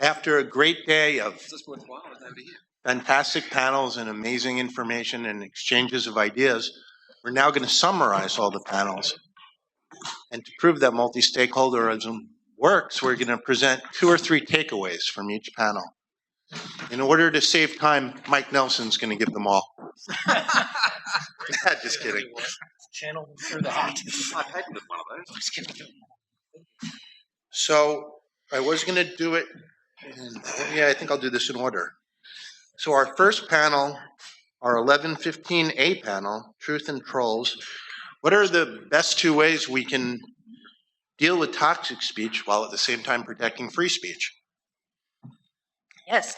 After a great day of fantastic panels and amazing information and exchanges of ideas, we're now going to summarize all the panels. And to prove that multi-stakeholderism works, we're going to present 2 or 3 takeaways from each panel. In order to save time, Mike Nelson's going to give them all. Just kidding. Channel through the hat. So I was going to do it, yeah, I think I'll do this in order. So our first panel, our 1115A panel, Truth and Trolls. What are the best 2 ways we can deal with toxic speech while at the same time protecting free speech? Yes,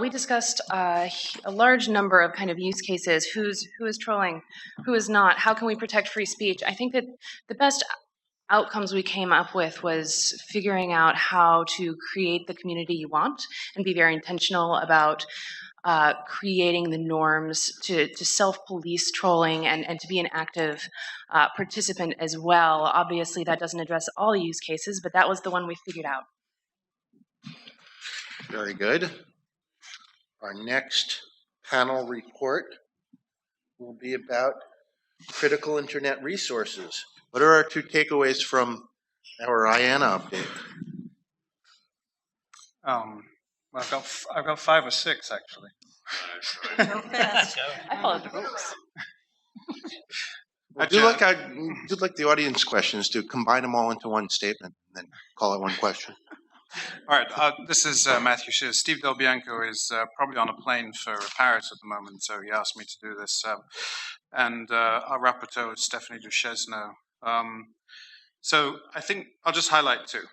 we discussed a large number of kind of use cases. Who is trolling, who is not, how can we protect free speech? I think that the best outcomes we came up with was figuring out how to create the community you want and be very intentional about creating the norms to self-police trolling and to be an active participant as well. Obviously, that doesn't address all use cases, but that was the one we figured out. Very good. Our next panel report will be about critical internet resources. What are our 2 takeaways from our IANA update? Well, I've got 5 or 6 actually. So fast. I followed the rules. Well, do like the audience questions to combine them all into one statement and then call it one question. All right, this is Matthew Shears. Steve Del Bianco is probably on a plane for Paris at the moment, so he asked me to do this. And our rapporteur is Stephanie Duchesneau. So I think I'll just highlight 2.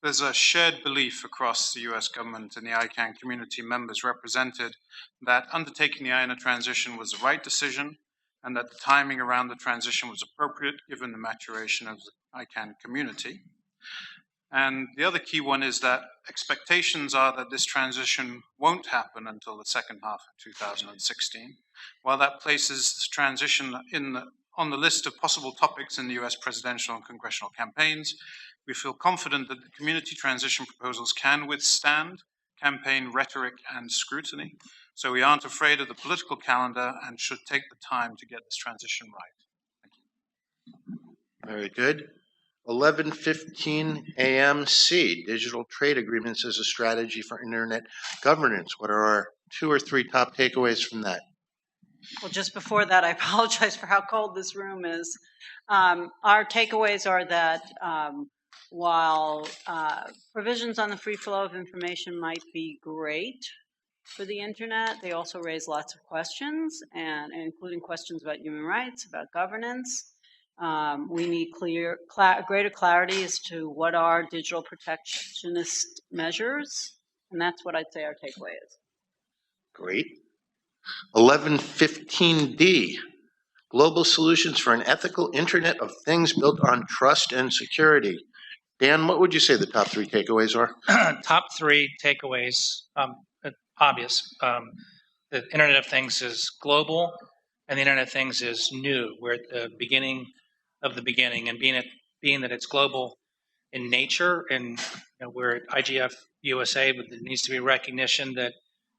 There's a shared belief across the US government and the ICANN community members represented that undertaking the IANA transition was the right decision and that the timing around the transition was appropriate given the maturation of the ICANN community. And the other key one is that expectations are that this transition won't happen until the second half of 2016. While that places this transition on the list of possible topics in the US presidential and congressional campaigns, we feel confident that the community transition proposals can withstand campaign rhetoric and scrutiny. So we aren't afraid of the political calendar and should take the time to get this transition right. Thank you. Very good. 1115 AMC, Digital Trade Agreements as a Strategy for Internet Governance. What are our 2 or 3 top takeaways from that? Well, just before that, I apologize for how cold this room is. Our takeaways are that while provisions on the free flow of information might be great for the internet, they also raise lots of questions, and including questions about human rights, about governance. We need greater clarity as to what are digital protectionist measures, and that's what I'd say our takeaway is. Great. 1115D, Global Solutions for an Ethical Internet of Things Built on Trust and Security. Dan, what would you say the top 3 takeaways are? Top 3 takeaways, obvious. The Internet of Things is global, and the Internet of Things is new. We're at the beginning of the beginning, and being that it's global in nature, and we're at IGF-USA, but there needs to be recognition that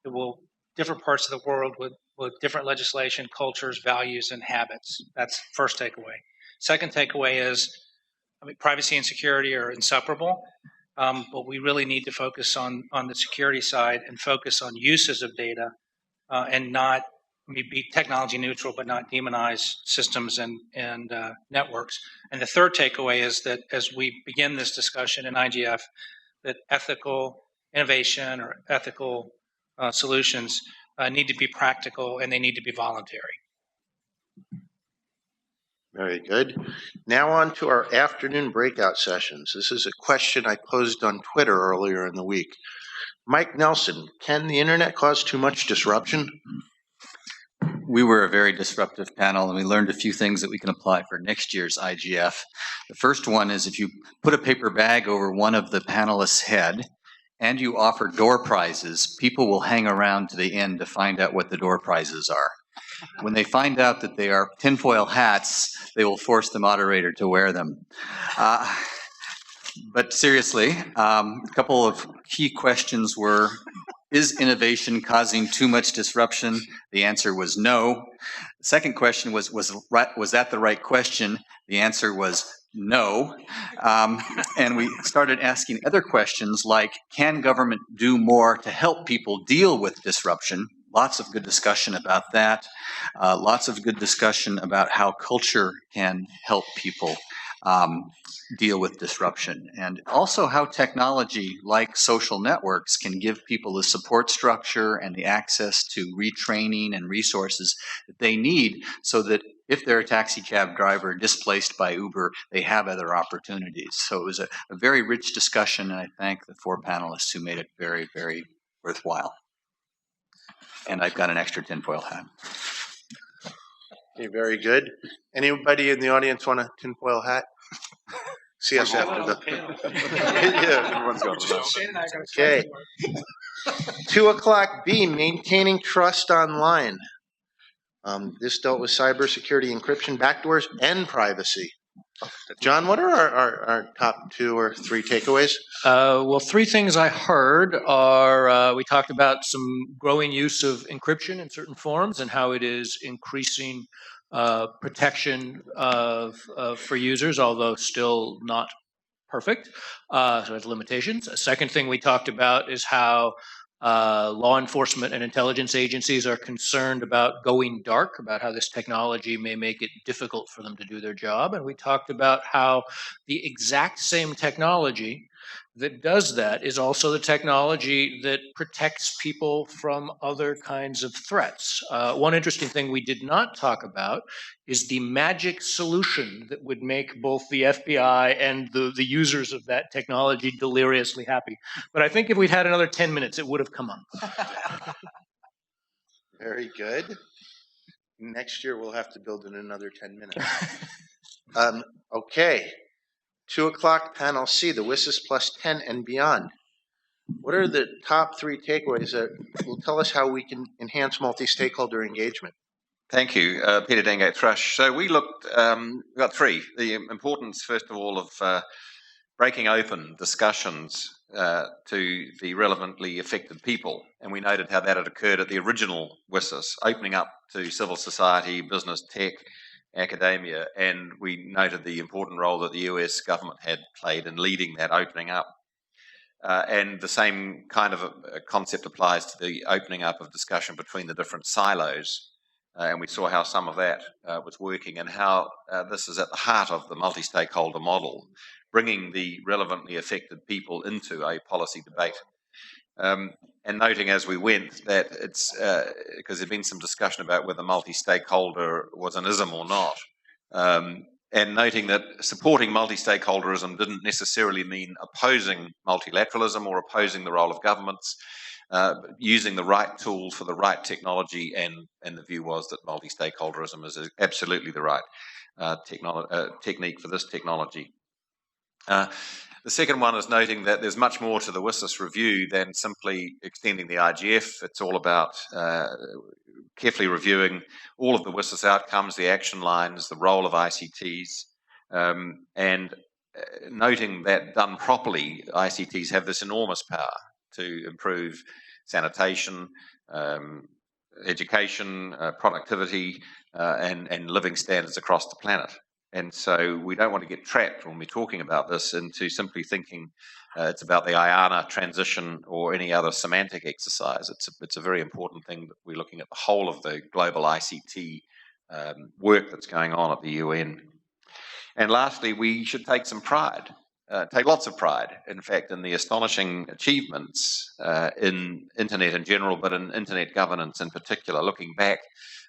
it will different parts of the world with different legislation, cultures, values, and habits. That's first takeaway. Second takeaway is, privacy and security are inseparable, but we really need to focus on the security side and focus on uses of data and not be technology neutral, but not demonize systems and networks. And the third takeaway is that as we begin this discussion in IGF, that ethical innovation or ethical solutions need to be practical and they need to be voluntary. Very good. Now on to our afternoon breakout sessions. This is a question I posed on Twitter earlier in the week. Mike Nelson, can the internet cause too much disruption? We were a very disruptive panel, and we learned a few things that we can apply for next year's IGF. The first one is if you put a paper bag over one of the panelists' head and you offer door prizes, people will hang around to the end to find out what the door prizes are. When they find out that they are tinfoil hats, they will force the moderator to wear them. But seriously, a couple of key questions were, is innovation causing too much disruption? The answer was no. The second question was that the right question? The answer was no. And we started asking other questions like, can government do more to help people deal with disruption? Lots of good discussion about that. Lots of good discussion about how culture can help people deal with disruption, and also how technology like social networks can give people the support structure and the access to retraining and resources that they need so that if they're a taxi cab driver displaced by Uber, they have other opportunities. So it was a very rich discussion, and I thank the 4 panelists who made it very, very worthwhile. And I've got an extra tinfoil hat. Okay, very good. Anybody in the audience want a tinfoil hat? See us after the. Yeah, everyone's got one. Okay. 2 o'clock B, maintaining trust online. This dealt with cybersecurity, encryption, backdoors, and privacy. John, what are our top 2 or 3 takeaways? Well, 3 things I heard are we talked about some growing use of encryption in certain forms and how it is increasing protection for users, although still not perfect. So it has limitations. A second thing we talked about is how law enforcement and intelligence agencies are concerned about going dark, about how this technology may make it difficult for them to do their job. And we talked about how the exact same technology that does that is also the technology that protects people from other kinds of threats. One interesting thing we did not talk about is the magic solution that would make both the FBI and the users of that technology deliriously happy. But I think if we'd had another 10 minutes, it would have come up. Very good. Next year, we'll have to build in another 10 minutes. Okay. 2 o'clock, panel C, the WSIS plus 10 and beyond. What are the top 3 takeaways that will tell us how we can enhance multi-stakeholder engagement? Thank you, Peter Dengate, Thrush. So we looked, we got 3. The importance, first of all, of breaking open discussions to the relevantly affected people. And we noted how that had occurred at the original WSIS, opening up to civil society, business, tech, academia, and we noted the important role that the US government had played in leading that opening up. And the same kind of a concept applies to the opening up of discussion between the different silos. And we saw how some of that was working and how this is at the heart of the multi-stakeholder model, bringing the relevantly affected people into a policy debate. And noting as we went that it's, because there'd been some discussion about whether multi-stakeholder was an ism or not, and noting that supporting multi-stakeholderism didn't necessarily mean opposing multilateralism or opposing the role of governments, using the right tools for the right technology, and the view was that multi-stakeholderism is absolutely the right technique for this technology. The second one is noting that there's much more to the WSIS review than simply extending the IGF. It's all about carefully reviewing all of the WSIS outcomes, the action lines, the role of ICTs, and noting that done properly, ICTs have this enormous power to improve sanitation, education, productivity, and living standards across the planet. And so we don't want to get trapped when we're talking about this into simply thinking it's about the IANA transition or any other semantic exercise. It's a very important thing that we're looking at the whole of the global ICT work that's going on at the UN. And lastly, we should take some pride, take lots of pride, in fact, in the astonishing achievements in internet in general, but in internet governance in particular. Looking back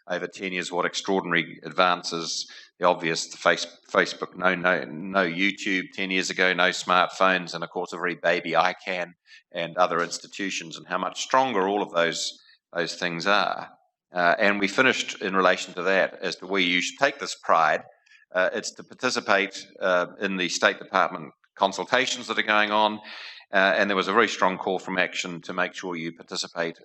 over 10 years, what extraordinary advances. The obvious, the Facebook, no YouTube 10 years ago, no smartphones, and of course a very baby ICANN and other institutions, and how much stronger all of those things are. And we finished in relation to that as to where you should take this pride. It's to participate in the State Department consultations that are going on, and there was a very strong call from action to make sure you participate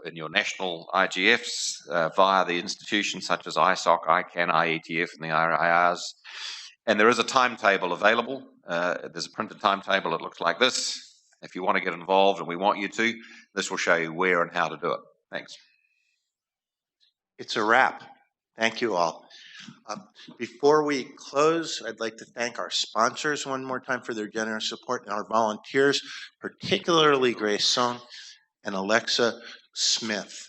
in your national IGFs via the institutions such as ISOC, ICANN, IETF, and the IRIRs. And there is a timetable available. There's a printed timetable. It looks like this. If you want to get involved, and we want you to, this will show you where and how to do it. Thanks. It's a wrap. Thank you all. Before we close, I'd like to thank our sponsors one more time for their generous support and our volunteers, particularly Grace Song and Alexa Smith,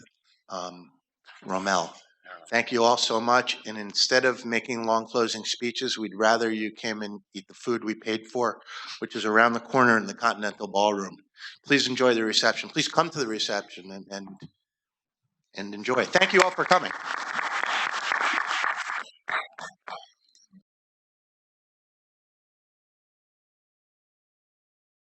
Rommel. Thank you all so much. And instead of making long closing speeches, we'd rather you came and eat the food we paid for, which is around the corner in the Continental Ballroom. Please enjoy the reception. Please come to the reception and enjoy. Thank you all for coming.